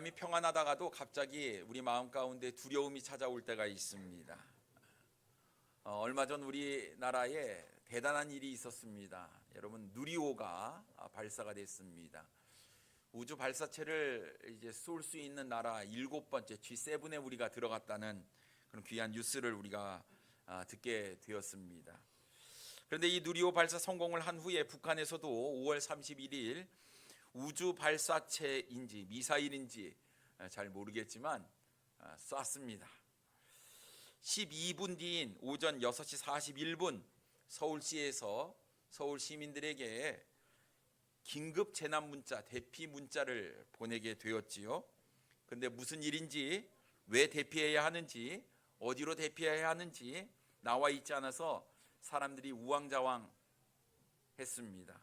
사람이 평안하다가도 갑자기 우리 마음 가운데 두려움이 찾아올 때가 있습니다. 얼마 전 우리나라에 대단한 일이 있었습니다. 여러분, 누리호가 발사가 됐습니다. 우주 발사체를 이제 쏠 수 있는 나라 7번째 G7에 우리가 들어갔다는 그런 귀한 뉴스를 우리가 듣게 되었습니다. 그런데 이 누리호 발사 성공을 한 후에 북한에서도 5월 31일 우주 발사체인지 미사일인지 잘 모르겠지만 쐈습니다. 12분 뒤인 오전 6시 41분 서울시에서 서울 시민들에게 긴급 재난 문자, 대피 문자를 보내게 되었지요. 그런데 무슨 일인지, 왜 대피해야 하는지, 어디로 대피해야 하는지 나와 있지 않아서 사람들이 우왕좌왕 했습니다.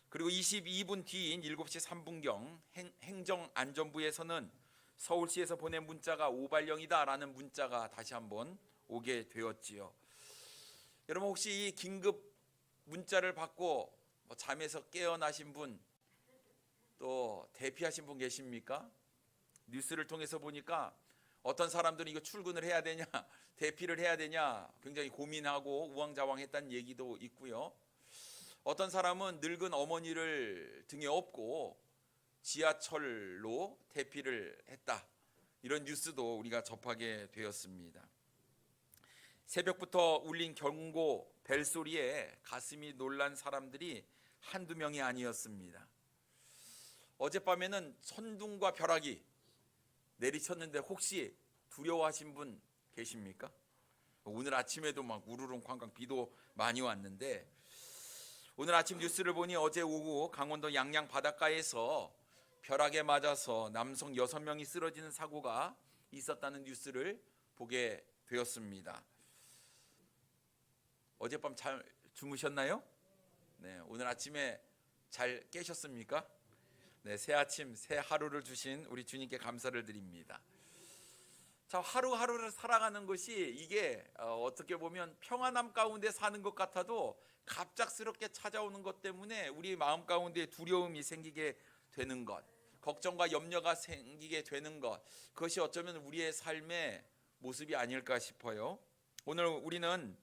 그리고 22분 뒤인 7시 3분경 행정안전부에서는 서울시에서 보낸 문자가 오발령이다라는 문자가 다시 한번 오게 되었지요. 여러분, 혹시 이 긴급 문자를 받고 잠에서 깨어나신 분, 또 대피하신 분 계십니까? 뉴스를 통해서 보니까 어떤 사람들은 이거 출근을 해야 되냐, 대피를 해야 되냐 굉장히 고민하고 우왕좌왕했다는 얘기도 있고요. 어떤 사람은 늙은 어머니를 등에 업고 지하철로 대피를 했다, 이런 뉴스도 우리가 접하게 되었습니다. 새벽부터 울린 경고 벨소리에 가슴이 놀란 사람들이 한두 명이 아니었습니다. 어젯밤에는 천둥과 벼락이 내리쳤는데 혹시 두려워하신 분 계십니까? 오늘 아침에도 막 우르릉 쾅쾅 비도 많이 왔는데, 오늘 아침 뉴스를 보니 어제 오후 강원도 양양 바닷가에서 벼락에 맞아서 남성 6명이 쓰러지는 사고가 있었다는 뉴스를 보게 되었습니다. 어젯밤 잘 주무셨나요? 네, 오늘 아침에 잘 깨셨습니까? 네, 새 아침, 새 하루를 주신 우리 주님께 감사를 드립니다. 자, 하루하루를 살아가는 것이 이게 어떻게 보면 평안함 가운데 사는 것 같아도 갑작스럽게 찾아오는 것 때문에 우리 마음 가운데 두려움이 생기게 되는 것, 걱정과 염려가 생기게 되는 것, 그것이 어쩌면 우리의 삶의 모습이 아닐까 싶어요. 오늘 우리는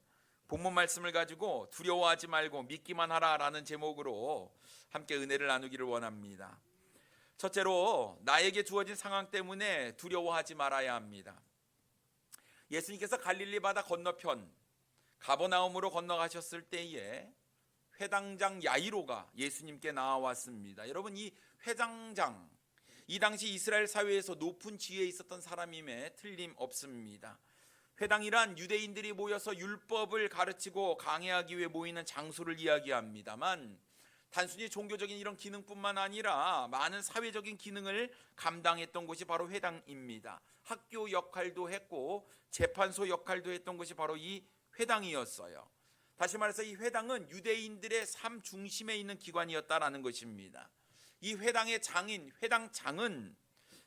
본문 말씀을 가지고 두려워하지 말고 믿기만 하라라는 제목으로 함께 은혜를 나누기를 원합니다. 첫째로, 나에게 주어진 상황 때문에 두려워하지 말아야 합니다. 예수님께서 갈릴리 바다 건너편 가버나움으로 건너가셨을 때에 회당장 야이로가 예수님께 나와왔습니다. 여러분, 이 회당장, 이 당시 이스라엘 사회에서 높은 지위에 있었던 사람임에 틀림없습니다. 회당이란 유대인들이 모여서 율법을 가르치고 강해하기 위해 모이는 장소를 이야기합니다만, 단순히 종교적인 이런 기능뿐만 아니라 많은 사회적인 기능을 감당했던 곳이 바로 회당입니다. 학교 역할도 했고 재판소 역할도 했던 것이 바로 이 회당이었어요. 다시 말해서 이 회당은 유대인들의 삶 중심에 있는 기관이었다라는 것입니다. 이 회당의 장인, 회당장은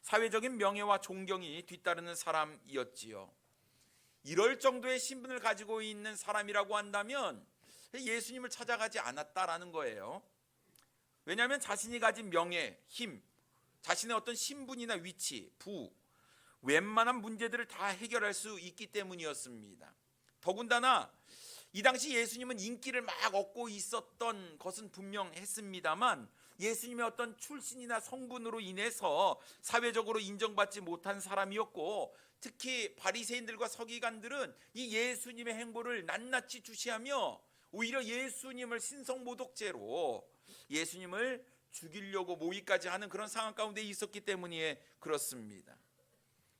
사회적인 명예와 존경이 뒤따르는 사람이었지요. 이럴 정도의 신분을 가지고 있는 사람이라고 한다면 예수님을 찾아가지 않았다라는 거예요. 왜냐하면 자신이 가진 명예, 힘, 자신의 어떤 신분이나 위치, 부, 웬만한 문제들을 다 해결할 수 있기 때문이었습니다. 더군다나 이 당시 예수님은 인기를 막 얻고 있었던 것은 분명했습니다만, 예수님의 어떤 출신이나 성분으로 인해서 사회적으로 인정받지 못한 사람이었고, 특히 바리새인들과 서기관들은 이 예수님의 행보를 낱낱이 주시하며 오히려 예수님을 신성모독죄로 예수님을 죽이려고 모의까지 하는 그런 상황 가운데 있었기 때문에 그렇습니다.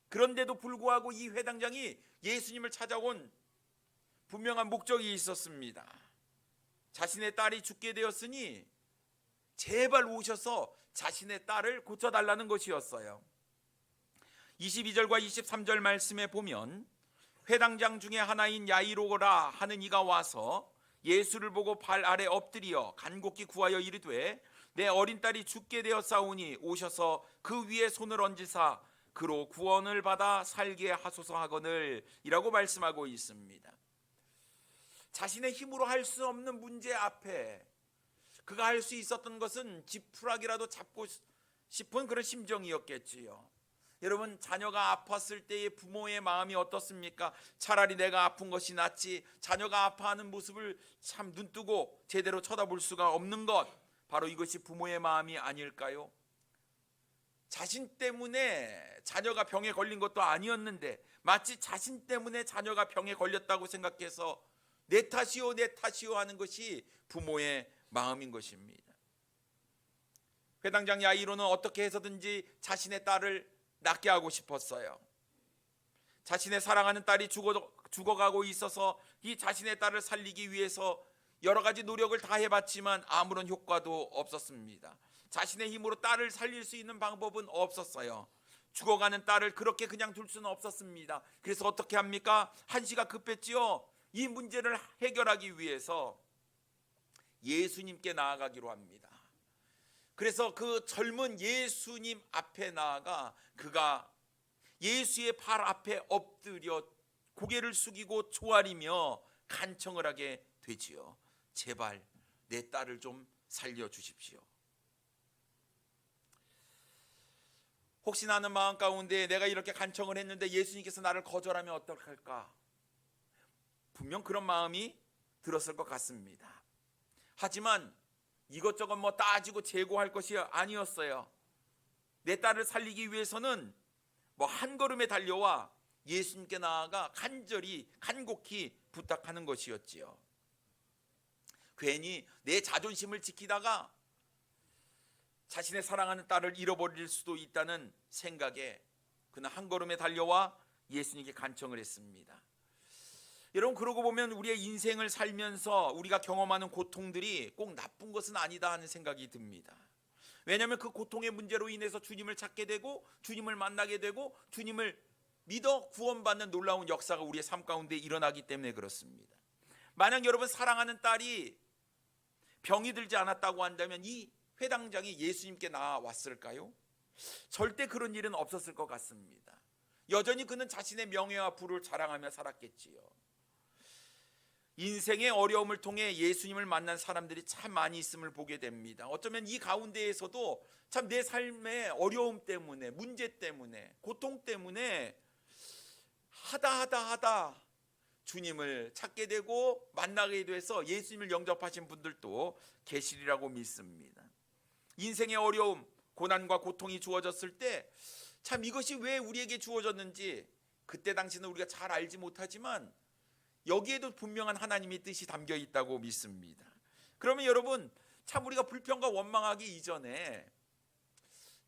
그런데도 불구하고 이 회당장이 예수님을 찾아온 분명한 목적이 있었습니다. 자신의 딸이 죽게 되었으니 제발 오셔서 자신의 딸을 고쳐달라는 것이었어요. 22절과 23절 말씀에 보면 회당장 중에 하나인 야이로라 하는 이가 와서 예수를 보고 발 아래 엎드려 간곡히 구하여 이르되, 내 어린 딸이 죽게 되었사오니 오셔서 그 위에 손을 얹으사 그로 구원을 받아 살게 하소서 하거늘 이라고 말씀하고 있습니다. 자신의 힘으로 할 수 없는 문제 앞에 그가 할 수 있었던 것은 지푸라기라도 잡고 싶은 그런 심정이었겠지요. 여러분, 자녀가 아팠을 때의 부모의 마음이 어떻습니까? 차라리 내가 아픈 것이 낫지. 자녀가 아파하는 모습을 참 눈뜨고 제대로 쳐다볼 수가 없는 것, 바로 이것이 부모의 마음이 아닐까요? 자신 때문에 자녀가 병에 걸린 것도 아니었는데 마치 자신 때문에 자녀가 병에 걸렸다고 생각해서 내 탓이요 내 탓이요 하는 것이 부모의 마음인 것입니다. 회당장 야이로는 어떻게 해서든지 자신의 딸을 낫게 하고 싶었어요. 자신의 사랑하는 딸이 죽어가고 있어서 이 자신의 딸을 살리기 위해서 여러 가지 노력을 다 해봤지만 아무런 효과도 없었습니다. 자신의 힘으로 딸을 살릴 수 있는 방법은 없었어요. 죽어가는 딸을 그렇게 그냥 둘 수는 없었습니다. 그래서 어떻게 합니까? 한시가 급했지요. 이 문제를 해결하기 위해서 예수님께 나아가기로 합니다. 그래서 그 젊은 예수님 앞에 나아가 그가 예수의 발 앞에 엎드려 고개를 숙이고 조아리며 간청을 하게 되지요. 제발 내 딸을 좀 살려주십시오. 혹시나 하는 마음 가운데 내가 이렇게 간청을 했는데 예수님께서 나를 거절하면 어떡할까? 분명 그런 마음이 들었을 것 같습니다. 하지만 이것저것 따지고 재고할 것이 아니었어요. 내 딸을 살리기 위해서는 한 걸음에 달려와 예수님께 나아가 간곡히 부탁하는 것이었지요. 괜히 내 자존심을 지키다가 자신의 사랑하는 딸을 잃어버릴 수도 있다는 생각에 그는 한 걸음에 달려와 예수님께 간청을 했습니다. 여러분, 그러고 보면 우리의 인생을 살면서 우리가 경험하는 고통들이 꼭 나쁜 것은 아니다 하는 생각이 듭니다. 왜냐하면 그 고통의 문제로 인해서 주님을 찾게 되고 주님을 만나게 되고 주님을 믿어 구원받는 놀라운 역사가 우리의 삶 가운데 일어나기 때문에 그렇습니다. 만약 여러분 사랑하는 딸이 병이 들지 않았다고 한다면 이 회당장이 예수님께 나왔을까요? 절대 그런 일은 없었을 것 같습니다. 여전히 그는 자신의 명예와 부를 자랑하며 살았겠지요. 인생의 어려움을 통해 예수님을 만난 사람들이 참 많이 있음을 보게 됩니다. 어쩌면 이 가운데에서도 참 내 삶의 어려움 때문에, 문제 때문에, 고통 때문에 하다 주님을 찾게 되고 만나게 돼서 예수님을 영접하신 분들도 계시리라고 믿습니다. 인생의 어려움, 고난과 고통이 주어졌을 때 참 이것이 왜 우리에게 주어졌는지 그때 당시는 우리가 잘 알지 못하지만 여기에도 분명한 하나님의 뜻이 담겨 있다고 믿습니다. 그러면 여러분, 참 우리가 불평과 원망하기 이전에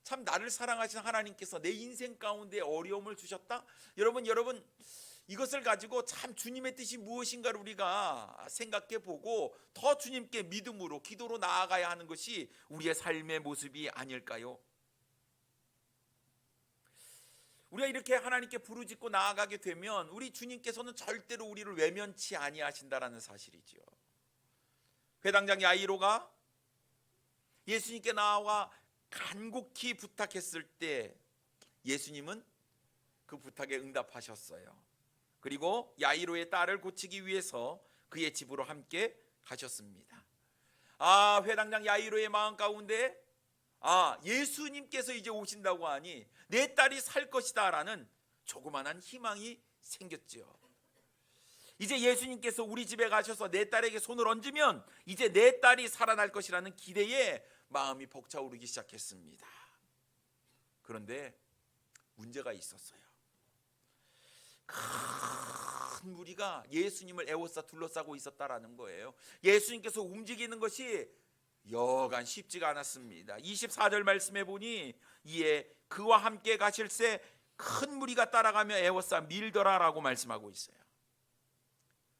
참 나를 사랑하신 하나님께서 내 인생 가운데 어려움을 주셨다? 여러분 이것을 가지고 참 주님의 뜻이 무엇인가를 우리가 생각해 보고 더 주님께 믿음으로 기도로 나아가야 하는 것이 우리의 삶의 모습이 아닐까요? 우리가 이렇게 하나님께 부르짖고 나아가게 되면 우리 주님께서는 절대로 우리를 외면치 아니하신다라는 사실이죠. 회당장 야이로가 예수님께 나와 간곡히 부탁했을 때 예수님은 그 부탁에 응답하셨어요. 그리고 야이로의 딸을 고치기 위해서 그의 집으로 함께 가셨습니다. 회당장 야이로의 마음 가운데 예수님께서 이제 오신다고 하니 내 딸이 살 것이다 라는 조그만한 희망이 생겼지요. 이제 예수님께서 우리 집에 가셔서 내 딸에게 손을 얹으면 이제 내 딸이 살아날 것이라는 기대에 마음이 벅차오르기 시작했습니다. 그런데 문제가 있었어요. 큰 무리가 예수님을 에워싸 둘러싸고 있었다라는 거예요. 예수님께서 움직이는 것이 여간 쉽지가 않았습니다. 24절 말씀해 보니 이에 그와 함께 가실새 큰 무리가 따라가며 에워싸 밀더라라고 말씀하고 있어요.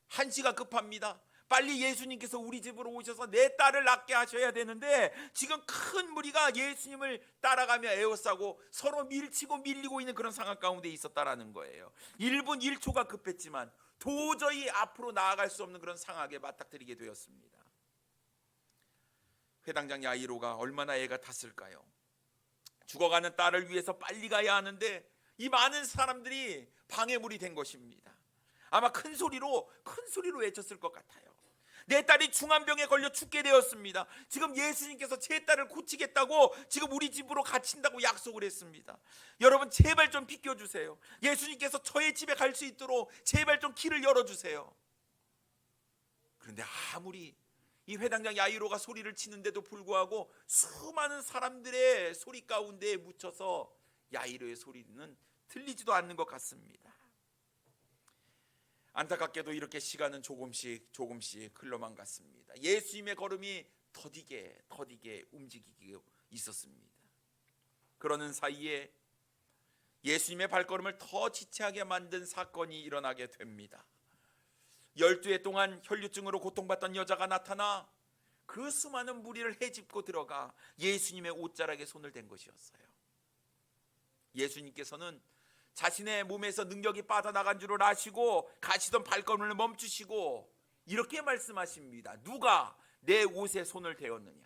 한시가 급합니다. 빨리 예수님께서 우리 집으로 오셔서 내 딸을 낫게 하셔야 되는데 지금 큰 무리가 예수님을 따라가며 에워싸고 서로 밀치고 밀리고 있는 그런 상황 가운데 있었다라는 거예요. 1분 1초가 급했지만 도저히 앞으로 나아갈 수 없는 그런 상황에 맞닥뜨리게 되었습니다. 회당장 야이로가 얼마나 애가 탔을까요? 죽어가는 딸을 위해서 빨리 가야 하는데 이 많은 사람들이 방해물이 된 것입니다. 아마 큰 소리로 외쳤을 것 같아요. 내 딸이 중환병에 걸려 죽게 되었습니다. 지금 예수님께서 제 딸을 고치겠다고 지금 우리 집으로 갇힌다고 약속을 했습니다. 여러분 제발 좀 비켜주세요. 예수님께서 저의 집에 갈 수 있도록 제발 좀 길을 열어주세요. 그런데 아무리 이 회당장 야이로가 소리를 치는데도 불구하고 수많은 사람들의 소리 가운데에 묻혀서 야이로의 소리는 들리지도 않는 것 같습니다. 안타깝게도 이렇게 시간은 조금씩 흘러만 갔습니다. 예수님의 걸음이 더디게 움직이고 있었습니다. 그러는 사이에 예수님의 발걸음을 더 지체하게 만든 사건이 일어나게 됩니다. 12해 동안 혈류증으로 고통받던 여자가 나타나 그 수많은 무리를 헤집고 들어가 예수님의 옷자락에 손을 댄 것이었어요. 예수님께서는 자신의 몸에서 능력이 빠져나간 줄을 아시고 가시던 발걸음을 멈추시고 이렇게 말씀하십니다. 누가 내 옷에 손을 대었느냐?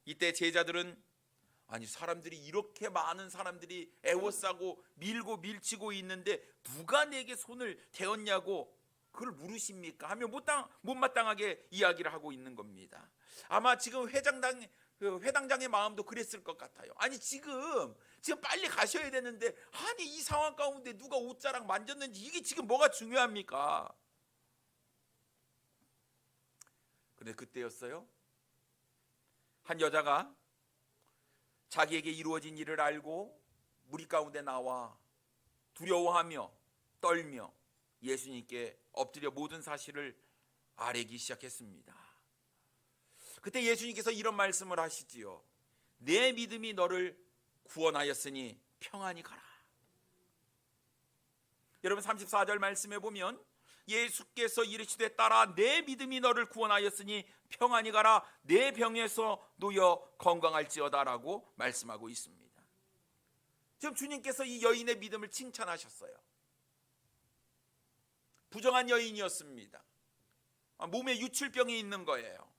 이때 제자들은 아니 사람들이 이렇게 많은 사람들이 애워싸고 밀고 밀치고 있는데 누가 내게 손을 대었냐고 그걸 물으십니까? 하며 못마땅하게 이야기를 하고 있는 겁니다. 아마 지금 회당장의 마음도 그랬을 것 같아요. 아니 지금 빨리 가셔야 되는데 아니 이 상황 가운데 누가 옷자락 만졌는지 이게 지금 뭐가 중요합니까? 그런데 그때였어요. 한 여자가 자기에게 이루어진 일을 알고 무리 가운데 나와 두려워하며 떨며 예수님께 엎드려 모든 사실을 아뢰기 시작했습니다. 그때 예수님께서 이런 말씀을 하시지요. 내 믿음이 너를 구원하였으니 평안히 가라. 여러분 34절 말씀에 보면 예수께서 이르시되 딸아 내 믿음이 너를 구원하였으니 평안히 가라 내 병에서 놓여 건강할지어다 라고 말씀하고 있습니다. 지금 주님께서 이 여인의 믿음을 칭찬하셨어요. 부정한 여인이었습니다. 몸에 유출병이 있는 거예요.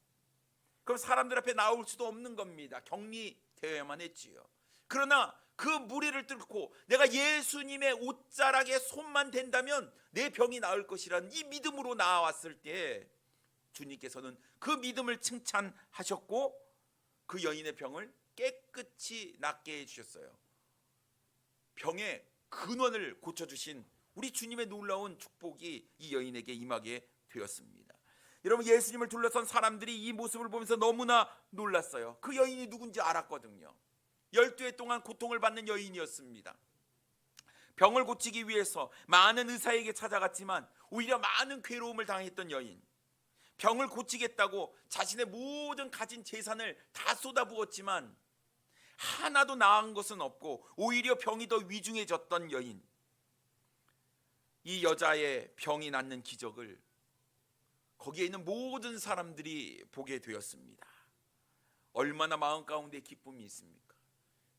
그럼 사람들 앞에 나올 수도 없는 겁니다. 격리되어야만 했지요. 그러나 그 무리를 뚫고 내가 예수님의 옷자락에 손만 댄다면 내 병이 나을 것이라는 이 믿음으로 나왔을 때 주님께서는 그 믿음을 칭찬하셨고 그 여인의 병을 깨끗이 낫게 해주셨어요. 병의 근원을 고쳐주신 우리 주님의 놀라운 축복이 이 여인에게 임하게 되었습니다. 여러분 예수님을 둘러싼 사람들이 이 모습을 보면서 너무나 놀랐어요. 그 여인이 누군지 알았거든요. 12해 동안 고통을 받는 여인이었습니다. 병을 고치기 위해서 많은 의사에게 찾아갔지만 오히려 많은 괴로움을 당했던 여인. 병을 고치겠다고 자신의 모든 가진 재산을 다 쏟아부었지만 하나도 나은 것은 없고 오히려 병이 더 위중해졌던 여인. 이 여자의 병이 낫는 기적을 거기에 있는 모든 사람들이 보게 되었습니다. 얼마나 마음 가운데 기쁨이 있습니까?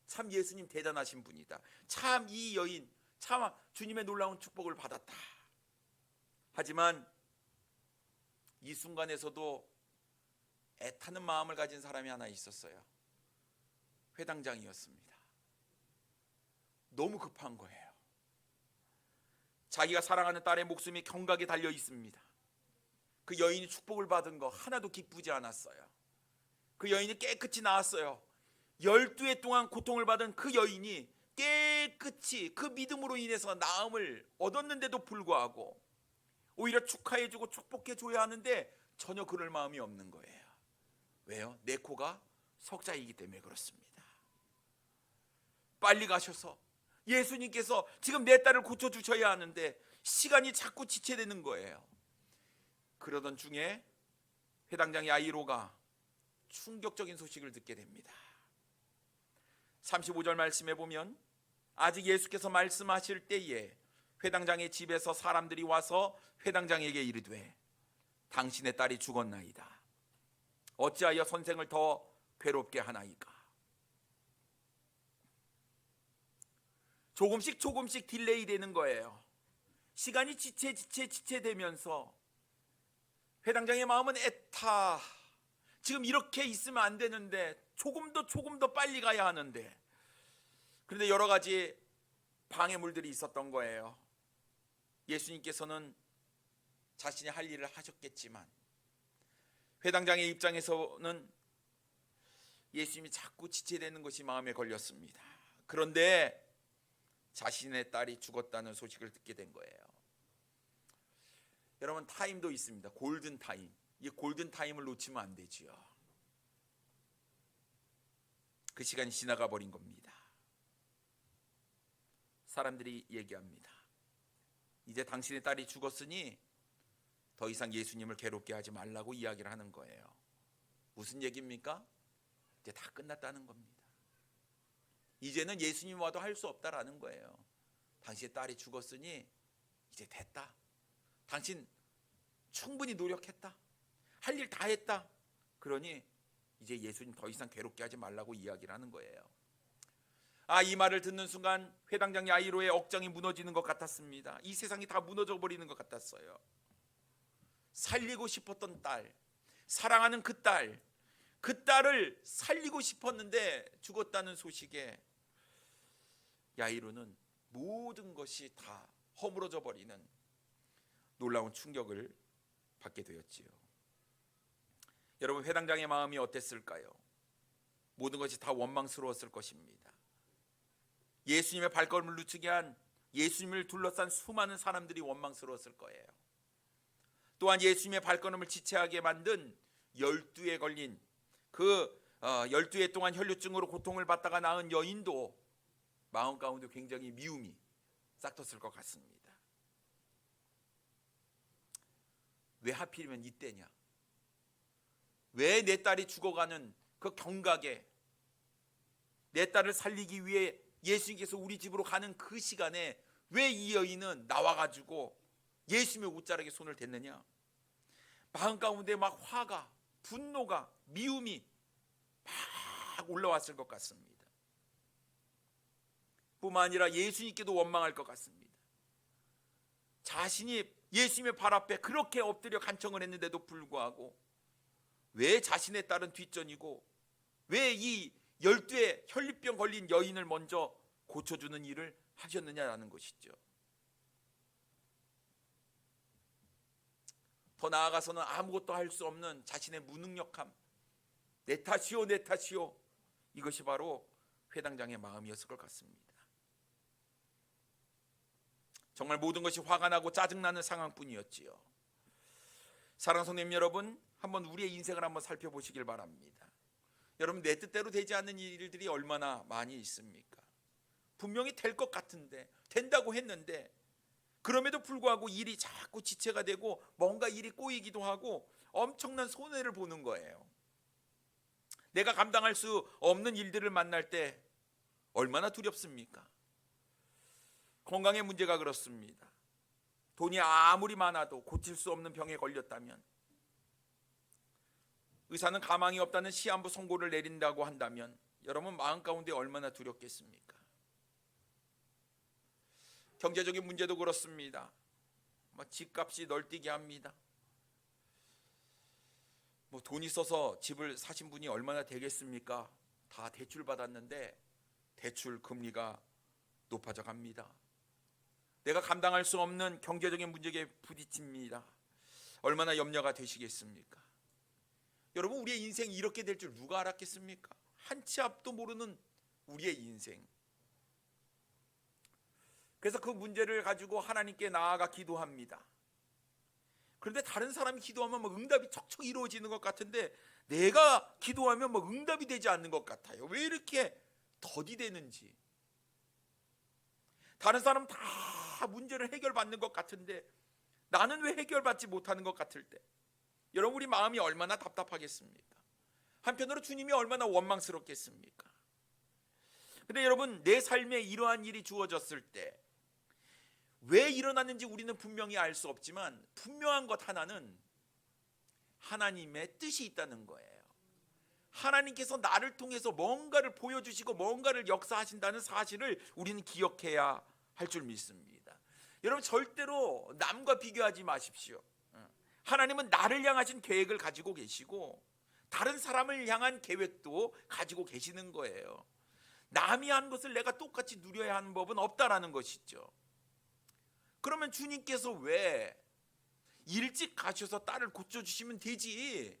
참 예수님 대단하신 분이다. 참 이 여인 참 주님의 놀라운 축복을 받았다. 하지만 이 순간에서도 애타는 마음을 가진 사람이 하나 있었어요. 회당장이었습니다. 너무 급한 거예요. 자기가 사랑하는 딸의 목숨이 경각에 달려 있습니다. 그 여인이 축복을 받은 거 하나도 기쁘지 않았어요. 그 여인이 깨끗이 나았어요. 12해 동안 고통을 받은 그 여인이 깨끗이 그 믿음으로 인해서 나음을 얻었는데도 불구하고 오히려 축하해주고 축복해줘야 하는데 전혀 그럴 마음이 없는 거예요. 왜요? 내 코가 석자이기 때문에 그렇습니다. 빨리 가셔서 예수님께서 지금 내 딸을 고쳐주셔야 하는데 시간이 자꾸 지체되는 거예요. 그러던 중에 회당장 야이로가 충격적인 소식을 듣게 됩니다. 35절 말씀에 보면 아직 예수께서 말씀하실 때에 회당장의 집에서 사람들이 와서 회당장에게 이르되 당신의 딸이 죽었나이다. 어찌하여 선생을 더 괴롭게 하나이까? 조금씩 딜레이 되는 거예요. 시간이 지체되면서 회당장의 마음은 애타 지금 이렇게 있으면 안 되는데 조금 더 빨리 가야 하는데 그런데 여러 가지 방해물들이 있었던 거예요. 예수님께서는 자신이 할 일을 하셨겠지만 회당장의 입장에서는 예수님이 자꾸 지체되는 것이 마음에 걸렸습니다. 그런데 자신의 딸이 죽었다는 소식을 듣게 된 거예요. 여러분, 타임도 있습니다. 골든 타임. 이 골든 타임을 놓치면 안 되지요. 그 시간이 지나가 버린 겁니다. 사람들이 얘기합니다. 이제 당신의 딸이 죽었으니 더 이상 예수님을 괴롭게 하지 말라고 이야기를 하는 거예요. 무슨 얘기입니까? 이제 다 끝났다는 겁니다. 이제는 예수님 와도 할 수 없다라는 거예요. 당신의 딸이 죽었으니 이제 됐다. 당신 충분히 노력했다. 할 일 다 했다. 그러니 이제 예수님 더 이상 괴롭게 하지 말라고 이야기를 하는 거예요. 이 말을 듣는 순간 회당장 야이로의 억장이 무너지는 것 같았습니다. 이 세상이 다 무너져 버리는 것 같았어요. 살리고 싶었던 딸, 사랑하는 그 딸을 살리고 싶었는데 죽었다는 소식에 야이로는 모든 것이 다 허물어져 버리는 놀라운 충격을 받게 되었지요. 여러분, 회당장의 마음이 어땠을까요? 모든 것이 다 원망스러웠을 것입니다. 예수님의 발걸음을 늦추게 한 예수님을 둘러싼 수많은 사람들이 원망스러웠을 거예요. 또한 예수님의 발걸음을 지체하게 만든 12에 걸린 그 12해 동안 혈류증으로 고통을 받다가 나은 여인도 마음 가운데 굉장히 미움이 싹텄을 것 같습니다. 왜 하필이면 이때냐? 왜 내 딸이 죽어가는 그 경각에 내 딸을 살리기 위해 예수님께서 우리 집으로 가는 그 시간에 왜 이 여인은 나와가지고 예수님의 옷자락에 손을 댔느냐? 마음 가운데 막 화가, 분노가, 미움이 막 올라왔을 것 같습니다. 뿐만 아니라 예수님께도 원망할 것 같습니다. 자신이 예수님의 발 앞에 그렇게 엎드려 간청을 했는데도 불구하고 왜 자신의 딸은 뒷전이고 왜 이 12에 혈류병 걸린 여인을 먼저 고쳐주는 일을 하셨느냐라는 것이죠. 더 나아가서는 아무것도 할 수 없는 자신의 무능력함, 내 탓이요 내 탓이요, 이것이 바로 회당장의 마음이었을 것 같습니다. 정말 모든 것이 화가 나고 짜증나는 상황뿐이었지요. 사랑하는 성도님 여러분, 한번 우리의 인생을 한번 살펴보시길 바랍니다. 여러분, 내 뜻대로 되지 않는 일들이 얼마나 많이 있습니까? 분명히 될 것 같은데, 된다고 했는데 그럼에도 불구하고 일이 자꾸 지체가 되고 뭔가 일이 꼬이기도 하고 엄청난 손해를 보는 거예요. 내가 감당할 수 없는 일들을 만날 때 얼마나 두렵습니까? 건강의 문제가 그렇습니다. 돈이 아무리 많아도 고칠 수 없는 병에 걸렸다면, 의사는 가망이 없다는 시한부 선고를 내린다고 한다면 여러분 마음 가운데 얼마나 두렵겠습니까? 경제적인 문제도 그렇습니다. 집값이 널뛰게 합니다. 돈 있어서 집을 사신 분이 얼마나 되겠습니까? 다 대출 받았는데 대출 금리가 높아져 갑니다. 내가 감당할 수 없는 경제적인 문제에 부딪힙니다. 얼마나 염려가 되시겠습니까? 여러분, 우리의 인생이 이렇게 될 줄 누가 알았겠습니까? 한 치 앞도 모르는 우리의 인생. 그래서 그 문제를 가지고 하나님께 나아가 기도합니다. 그런데 다른 사람이 기도하면 응답이 척척 이루어지는 것 같은데 내가 기도하면 응답이 되지 않는 것 같아요. 왜 이렇게 더디되는지. 다른 사람은 다 문제를 해결받는 것 같은데 나는 왜 해결받지 못하는 것 같을 때 여러분, 우리 마음이 얼마나 답답하겠습니까? 한편으로 주님이 얼마나 원망스럽겠습니까? 근데 여러분, 내 삶에 이러한 일이 주어졌을 때 왜 일어났는지 우리는 분명히 알 수 없지만 분명한 것 하나는 하나님의 뜻이 있다는 거예요. 하나님께서 나를 통해서 뭔가를 보여주시고 뭔가를 역사하신다는 사실을 우리는 기억해야 할 줄 믿습니다. 여러분, 절대로 남과 비교하지 마십시오. 하나님은 나를 향하신 계획을 가지고 계시고 다른 사람을 향한 계획도 가지고 계시는 거예요. 남이 한 것을 내가 똑같이 누려야 하는 법은 없다라는 것이죠. 그러면 주님께서 왜 일찍 가셔서 딸을 고쳐주시면 되지.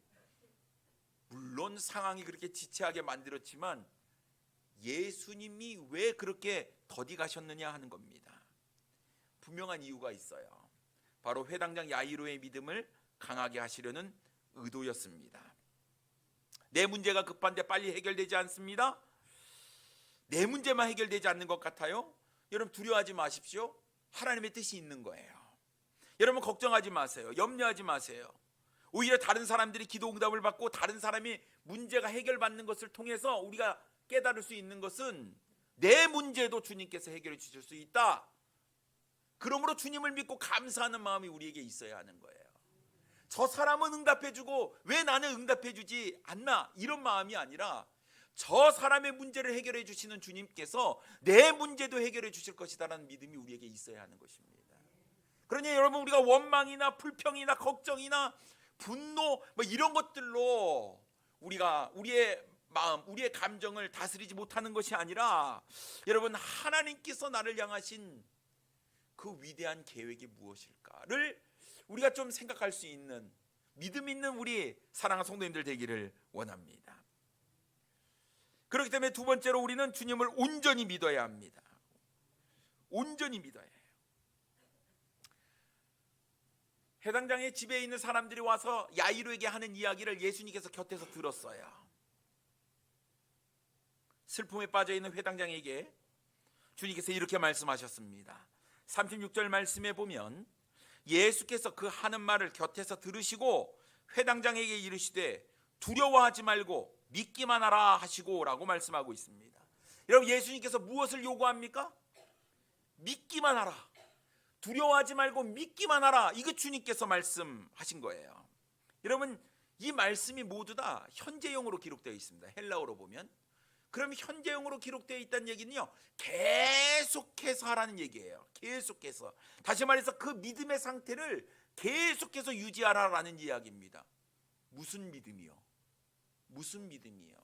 물론 상황이 그렇게 지체하게 만들었지만 예수님이 왜 그렇게 더디 가셨느냐 하는 겁니다. 분명한 이유가 있어요. 바로 회당장 야이로의 믿음을 강하게 하시려는 의도였습니다. 내 문제가 급한데 빨리 해결되지 않습니다. 내 문제만 해결되지 않는 것 같아요. 여러분 두려워하지 마십시오. 하나님의 뜻이 있는 거예요. 여러분 걱정하지 마세요. 염려하지 마세요. 오히려 다른 사람들이 기도 응답을 받고 다른 사람이 문제가 해결받는 것을 통해서 우리가 깨달을 수 있는 것은 내 문제도 주님께서 해결해 주실 수 있다. 그러므로 주님을 믿고 감사하는 마음이 우리에게 있어야 하는 거예요. 저 사람은 응답해주고 왜 나는 응답해주지 않나, 이런 마음이 아니라 저 사람의 문제를 해결해 주시는 주님께서 내 문제도 해결해 주실 것이다라는 믿음이 우리에게 있어야 하는 것입니다. 그러니 여러분, 우리가 원망이나 불평이나 걱정이나 분노 뭐 이런 것들로 우리가 우리의 마음, 우리의 감정을 다스리지 못하는 것이 아니라, 여러분, 하나님께서 나를 향하신 그 위대한 계획이 무엇일까를 우리가 좀 생각할 수 있는 믿음 있는 우리 사랑하는 성도님들 되기를 원합니다. 그렇기 때문에 두 번째로 우리는 주님을 온전히 믿어야 합니다. 온전히 믿어야 해요. 회당장의 집에 있는 사람들이 와서 야이로에게 하는 이야기를 예수님께서 곁에서 들었어요. 슬픔에 빠져있는 회당장에게 주님께서 이렇게 말씀하셨습니다. 36절 말씀에 보면 예수께서 그 하는 말을 곁에서 들으시고 회당장에게 이르시되 두려워하지 말고 믿기만 하라 하시고 라고 말씀하고 있습니다. 여러분, 예수님께서 무엇을 요구합니까? 믿기만 하라. 두려워하지 말고 믿기만 하라. 이거 주님께서 말씀하신 거예요. 여러분, 이 말씀이 모두 다 현재형으로 기록되어 있습니다. 헬라어로 보면. 그럼 현재형으로 기록되어 있다는 얘기는요, 계속해서 하라는 얘기예요. 계속해서. 다시 말해서 그 믿음의 상태를 계속해서 유지하라라는 이야기입니다. 무슨 믿음이요? 무슨 믿음이요?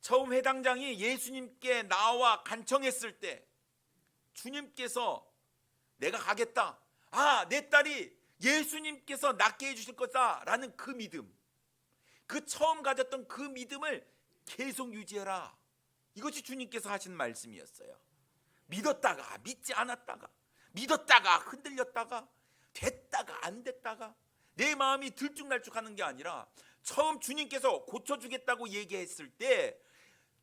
처음 회당장이 예수님께 나와 간청했을 때 주님께서 내가 가겠다, 내 딸이 예수님께서 낫게 해주실 거다라는 그 믿음, 그 처음 가졌던 그 믿음을 계속 유지해라. 이것이 주님께서 하신 말씀이었어요. 믿었다가 믿지 않았다가, 믿었다가 흔들렸다가, 됐다가 안 됐다가, 내 마음이 들쭉날쭉하는 게 아니라 처음 주님께서 고쳐주겠다고 얘기했을 때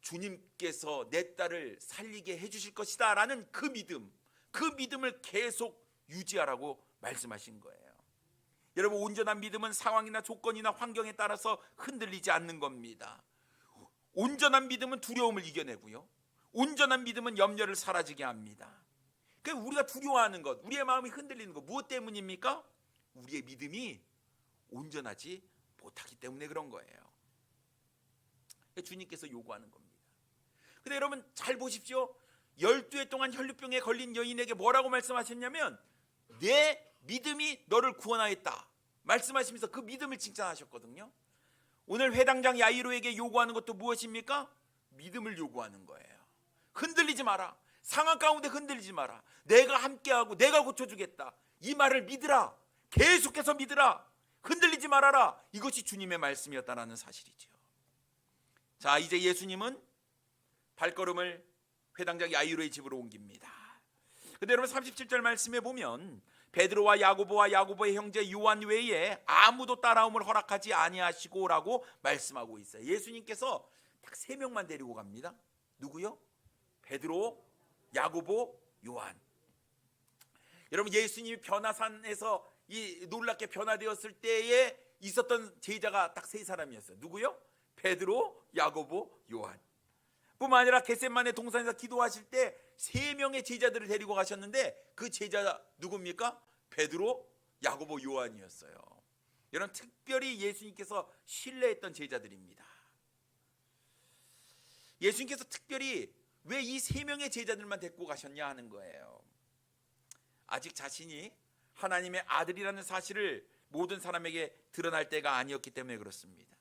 주님께서 내 딸을 살리게 해주실 것이다 라는 그 믿음, 그 믿음을 계속 유지하라고 말씀하신 거예요. 여러분, 온전한 믿음은 상황이나 조건이나 환경에 따라서 흔들리지 않는 겁니다. 온전한 믿음은 두려움을 이겨내고요, 온전한 믿음은 염려를 사라지게 합니다. 그러니까 우리가 두려워하는 것, 우리의 마음이 흔들리는 것, 무엇 때문입니까? 우리의 믿음이 온전하지 못하기 때문에 그런 거예요. 주님께서 요구하는 겁니다. 근데 여러분 잘 보십시오. 12해 동안 혈루병에 걸린 여인에게 뭐라고 말씀하셨냐면 내 믿음이 너를 구원하였다 말씀하시면서 그 믿음을 칭찬하셨거든요. 오늘 회당장 야이로에게 요구하는 것도 무엇입니까? 믿음을 요구하는 거예요. 흔들리지 마라. 상황 가운데 흔들리지 마라. 내가 함께하고 내가 고쳐주겠다. 이 말을 믿으라. 계속해서 믿으라. 흔들리지 말아라. 이것이 주님의 말씀이었다는 사실이죠. 자, 이제 예수님은 발걸음을 회당장 야이로의 집으로 옮깁니다. 근데 여러분 37절 말씀에 보면 베드로와 야고보의 형제 요한 외에 아무도 따라옴을 허락하지 아니하시고라고 말씀하고 있어요. 예수님께서 딱 3명만 데리고 갑니다. 누구요? 베드로, 야고보, 요한. 여러분, 예수님이 변화산에서 이 놀랍게 변화되었을 때에 있었던 제자가 딱 3사람이었어요. 누구요? 베드로, 야고보, 요한. 뿐만 아니라 겟세마네 동산에서 기도하실 때 3명의 제자들을 데리고 가셨는데 그 제자 누굽니까? 베드로, 야고보, 요한이었어요. 여러분, 특별히 예수님께서 신뢰했던 제자들입니다. 예수님께서 특별히 왜 이 3명의 제자들만 데리고 가셨냐 하는 거예요. 아직 자신이 하나님의 아들이라는 사실을 모든 사람에게 드러날 때가 아니었기 때문에 그렇습니다.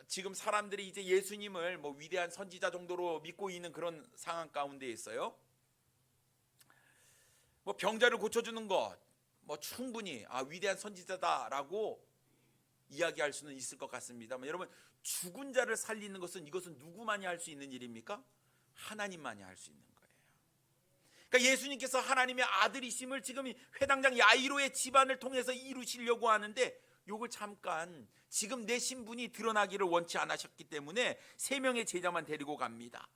지금 사람들이 이제 예수님을 뭐 위대한 선지자 정도로 믿고 있는 그런 상황 가운데 있어요. 뭐 병자를 고쳐주는 것, 뭐 충분히 위대한 선지자다라고 이야기할 수는 있을 것 같습니다만, 여러분, 죽은 자를 살리는 것은 이것은 누구만이 할 수 있는 일입니까? 하나님만이 할 수 있는 거예요. 그러니까 예수님께서 하나님의 아들이심을 지금 회당장 야이로의 집안을 통해서 이루시려고 하는데, 요걸 잠깐 지금 내 신분이 드러나기를 원치 않으셨기 때문에 3명의 제자만 데리고 갑니다.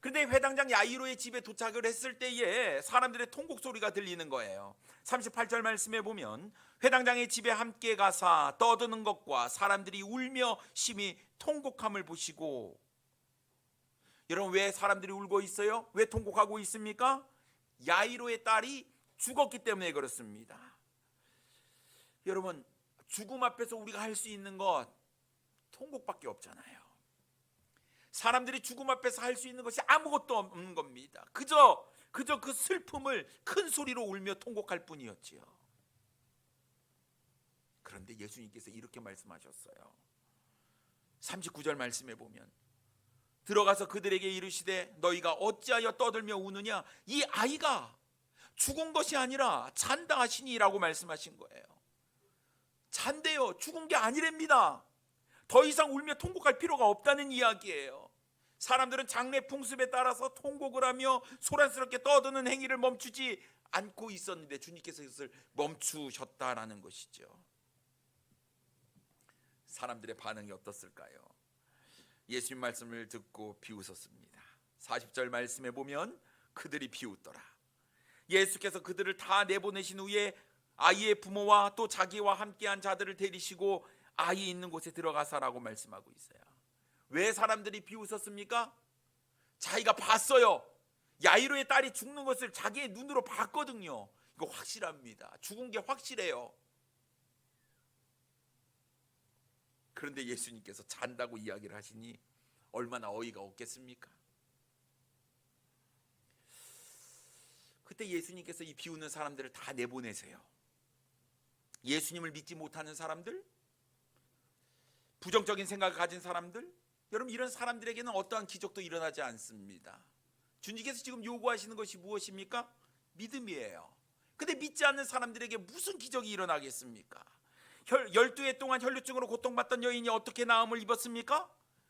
그런데 회당장 야이로의 집에 도착을 했을 때에 사람들의 통곡 소리가 들리는 거예요. 38절 말씀에 보면 회당장의 집에 함께 가사 떠드는 것과 사람들이 울며 심히 통곡함을 보시고, 여러분, 왜 사람들이 울고 있어요? 왜 통곡하고 있습니까? 야이로의 딸이 죽었기 때문에 그렇습니다. 여러분, 죽음 앞에서 우리가 할 수 있는 것 통곡밖에 없잖아요. 사람들이 죽음 앞에서 할 수 있는 것이 아무것도 없는 겁니다. 그저 그 슬픔을 큰 소리로 울며 통곡할 뿐이었지요. 그런데 예수님께서 이렇게 말씀하셨어요. 39절 말씀에 보면 들어가서 그들에게 이르시되 너희가 어찌하여 떠들며 우느냐, 이 아이가 죽은 것이 아니라 잔다 하시니라고 말씀하신 거예요. 잔대요, 죽은 게 아니랍니다. 더 이상 울며 통곡할 필요가 없다는 이야기예요. 사람들은 장례 풍습에 따라서 통곡을 하며 소란스럽게 떠드는 행위를 멈추지 않고 있었는데 주님께서 이것을 멈추셨다라는 것이죠. 사람들의 반응이 어떻을까요? 예수님 말씀을 듣고 비웃었습니다. 40절 말씀에 보면 그들이 비웃더라. 예수께서 그들을 다 내보내신 후에 아이의 부모와 또 자기와 함께한 자들을 데리시고 아이 있는 곳에 들어가사라고 말씀하고 있어요. 왜 사람들이 비웃었습니까? 자기가 봤어요. 야이로의 딸이 죽는 것을 자기의 눈으로 봤거든요. 이거 확실합니다. 죽은 게 확실해요. 그런데 예수님께서 잔다고 이야기를 하시니 얼마나 어이가 없겠습니까? 그때 예수님께서 이 비웃는 사람들을 다 내보내세요. 예수님을 믿지 못하는 사람들, 부정적인 생각을 가진 사람들, 여러분, 이런 사람들에게는 어떠한 기적도 일어나지 않습니다. 주님께서 지금 요구하시는 것이 무엇입니까? 믿음이에요. 근데 믿지 않는 사람들에게 무슨 기적이 일어나겠습니까? 12해 동안 혈루증으로 고통받던 여인이 어떻게 나음을 입었습니까?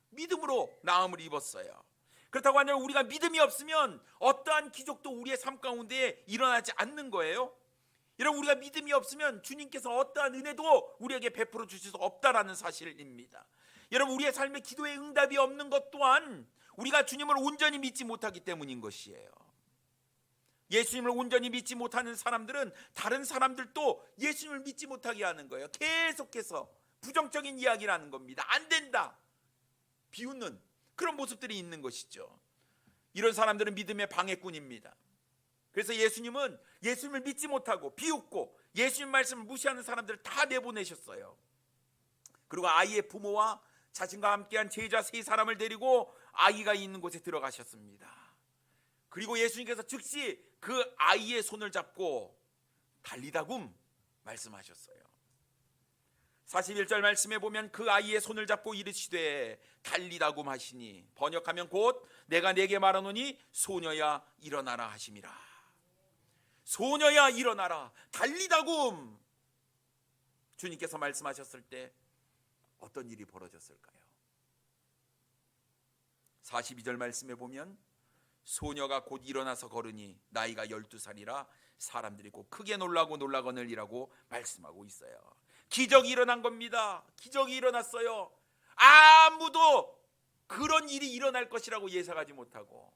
믿음으로 나음을 입었어요. 그렇다고 하면 우리가 믿음이 없으면 어떠한 기적도 우리의 삶 가운데 일어나지 않는 거예요. 여러분, 우리가 믿음이 없으면 주님께서 어떠한 은혜도 우리에게 베풀어 주실 수 없다라는 사실입니다. 여러분, 우리의 삶에 기도의 응답이 없는 것 또한 우리가 주님을 온전히 믿지 못하기 때문인 것이에요. 예수님을 온전히 믿지 못하는 사람들은 다른 사람들도 예수님을 믿지 못하게 하는 거예요. 계속해서 부정적인 이야기를 하는 겁니다. 안 된다, 비웃는 그런 모습들이 있는 것이죠. 이런 사람들은 믿음의 방해꾼입니다. 그래서 예수님은 예수님을 믿지 못하고 비웃고 예수님 말씀을 무시하는 사람들을 다 내보내셨어요. 그리고 아이의 부모와 자신과 함께한 제자 3사람을 데리고 아이가 있는 곳에 들어가셨습니다. 그리고 예수님께서 즉시 그 아이의 손을 잡고 달리다굼 말씀하셨어요. 41절 말씀에 보면 그 아이의 손을 잡고 이르시되 달리다굼 하시니, 번역하면 곧 내가 네게 말하노니 소녀야 일어나라 하심이라. 소녀야 일어나라, 달리다굼. 주님께서 말씀하셨을 때 어떤 일이 벌어졌을까요? 42절 말씀에 보면 소녀가 곧 일어나서 걸으니 나이가 12살이라 사람들이 곧 크게 놀라거늘이라고 말씀하고 있어요. 기적이 일어난 겁니다. 기적이 일어났어요. 아무도 그런 일이 일어날 것이라고 예상하지 못하고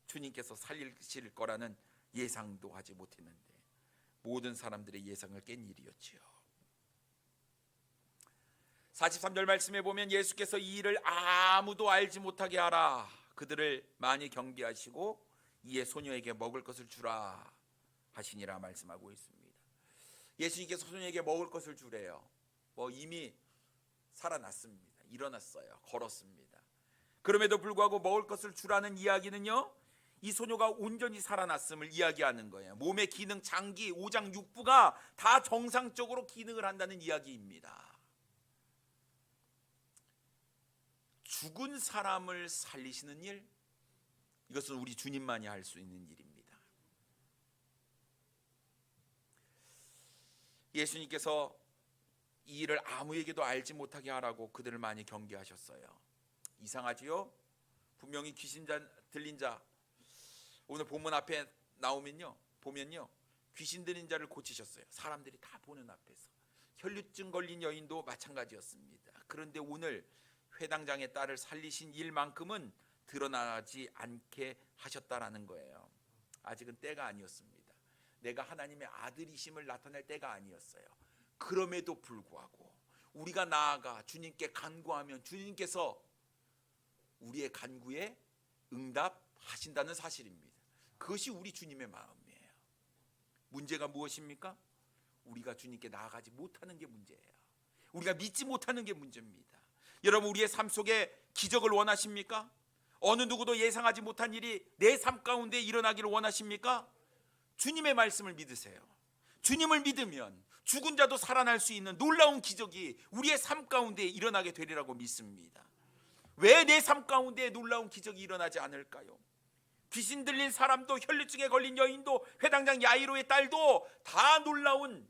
주님께서 살리실 거라는 예상도 하지 못했는데 모든 사람들의 예상을 깬 일이었지요. 43절 말씀에 보면 예수께서 이 일을 아무도 알지 못하게 하라, 그들을 많이 경비하시고 이에 소녀에게 먹을 것을 주라 하시니라 말씀하고 있습니다. 예수님께서 소녀에게 먹을 것을 주래요. 이미 살아났습니다. 일어났어요. 걸었습니다. 그럼에도 불구하고 먹을 것을 주라는 이야기는요, 이 소녀가 온전히 살아났음을 이야기하는 거예요. 몸의 기능, 장기, 오장, 육부가 다 정상적으로 기능을 한다는 이야기입니다. 죽은 사람을 살리시는 일, 이것은 우리 주님만이 할 수 있는 일입니다. 예수님께서 이 일을 아무에게도 알지 못하게 하라고 그들을 많이 경계하셨어요. 이상하지요? 분명히 귀신 들린 자, 오늘 본문 앞에 보면요 귀신 들린 자를 고치셨어요. 사람들이 다 보는 앞에서. 혈류증 걸린 여인도 마찬가지였습니다. 그런데 오늘 회당장의 딸을 살리신 일만큼은 드러나지 않게 하셨다라는 거예요. 아직은 때가 아니었습니다. 내가 하나님의 아들이심을 나타낼 때가 아니었어요. 그럼에도 불구하고 우리가 나아가 주님께 간구하면 주님께서 우리의 간구에 응답하신다는 사실입니다. 그것이 우리 주님의 마음이에요. 문제가 무엇입니까? 우리가 주님께 나아가지 못하는 게 문제예요. 우리가 믿지 못하는 게 문제입니다. 여러분, 우리의 삶 속에 기적을 원하십니까? 어느 누구도 예상하지 못한 일이 내 삶 가운데 일어나기를 원하십니까? 주님의 말씀을 믿으세요. 주님을 믿으면 죽은 자도 살아날 수 있는 놀라운 기적이 우리의 삶 가운데 일어나게 되리라고 믿습니다. 왜 내 삶 가운데 놀라운 기적이 일어나지 않을까요? 귀신 들린 사람도, 혈류증에 걸린 여인도, 회당장 야이로의 딸도 다 놀라운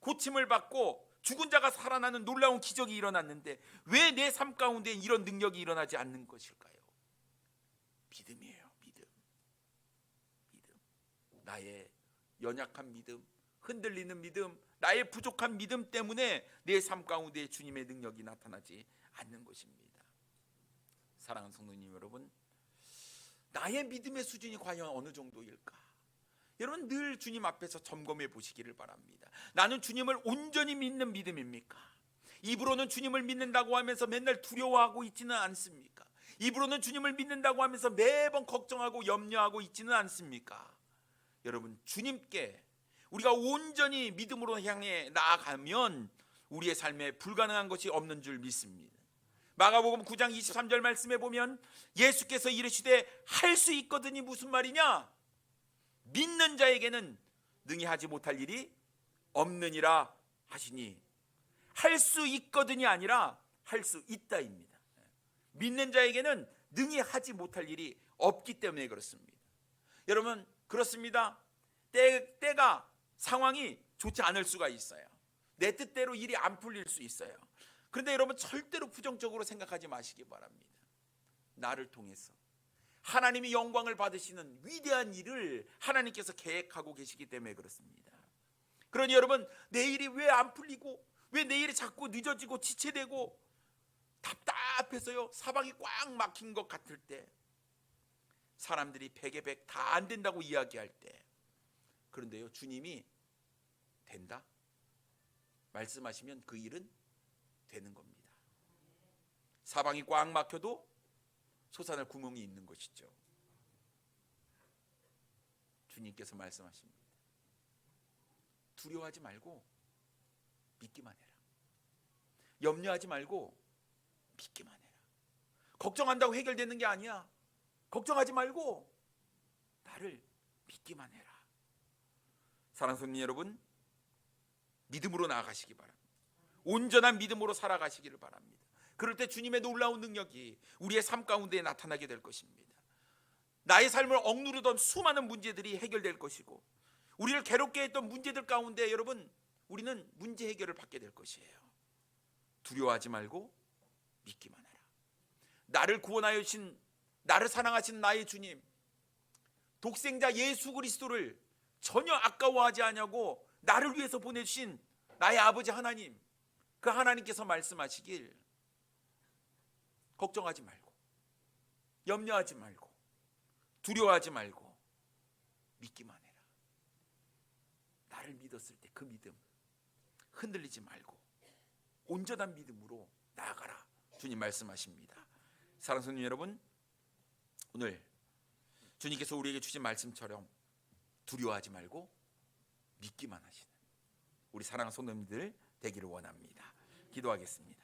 고침을 받고 죽은 자가 살아나는 놀라운 기적이 일어났는데 왜 내 삶 가운데 이런 능력이 일어나지 않는 것일까요? 믿음이에요. 믿음. 나의 연약한 믿음, 흔들리는 믿음, 나의 부족한 믿음 때문에 내 삶 가운데 주님의 능력이 나타나지 않는 것입니다. 사랑하는 성도님 여러분, 나의 믿음의 수준이 과연 어느 정도일까? 여러분, 늘 주님 앞에서 점검해 보시기를 바랍니다. 나는 주님을 온전히 믿는 믿음입니까? 입으로는 주님을 믿는다고 하면서 맨날 두려워하고 있지는 않습니까? 입으로는 주님을 믿는다고 하면서 매번 걱정하고 염려하고 있지는 않습니까? 여러분, 주님께 우리가 온전히 믿음으로 향해 나아가면 우리의 삶에 불가능한 것이 없는 줄 믿습니다. 마가복음 9장 23절 말씀에 보면 예수께서 이르시되 할 수 있거든이 무슨 말이냐? 믿는 자에게는 능히 하지 못할 일이 없느니라 하시니, 할 수 있거든이 아니라 할 수 있다입니다. 믿는 자에게는 능히 하지 못할 일이 없기 때문에 그렇습니다. 여러분, 그렇습니다. 때가 상황이 좋지 않을 수가 있어요. 내 뜻대로 일이 안 풀릴 수 있어요. 그런데 여러분, 절대로 부정적으로 생각하지 마시기 바랍니다. 나를 통해서 하나님이 영광을 받으시는 위대한 일을 하나님께서 계획하고 계시기 때문에 그렇습니다. 그러니 여러분, 내 일이 왜 안 풀리고 왜 내 일이 자꾸 늦어지고 지체되고 답답해서요 사방이 꽉 막힌 것 같을 때, 사람들이 100에 100 다 안 된다고 이야기할 때, 그런데요 주님이 된다 말씀하시면 그 일은 되는 겁니다. 사방이 꽉 막혀도 솟아날 구멍이 있는 것이죠. 주님께서 말씀하십니다. 두려워하지 말고 믿기만 해라. 염려하지 말고 믿기만 해라. 걱정한다고 해결되는 게 아니야. 걱정하지 말고 나를 믿기만 해라. 사랑하는 성도 여러분, 믿음으로 나아가시기 바랍니다. 온전한 믿음으로 살아가시기를 바랍니다. 그럴 때 주님의 놀라운 능력이 우리의 삶 가운데 나타나게 될 것입니다. 나의 삶을 억누르던 수많은 문제들이 해결될 것이고, 우리를 괴롭게 했던 문제들 가운데 여러분, 우리는 문제 해결을 받게 될 것이에요. 두려워하지 말고 믿기만 해라. 나를 구원하여 주신, 나를 사랑하신 나의 주님, 독생자 예수 그리스도를 전혀 아까워하지 않냐고 나를 위해서 보내주신 나의 아버지 하나님, 그 하나님께서 말씀하시길, 걱정하지 말고 염려하지 말고 두려워하지 말고 믿기만 해라. 나를 믿었을 때 그 믿음 흔들리지 말고 온전한 믿음으로 나아가라, 주님 말씀하십니다. 사랑하는 성도 여러분, 오늘 주님께서 우리에게 주신 말씀처럼 두려워하지 말고 믿기만 하시는 우리 사랑하는 성도님들 되기를 원합니다. 기도하겠습니다.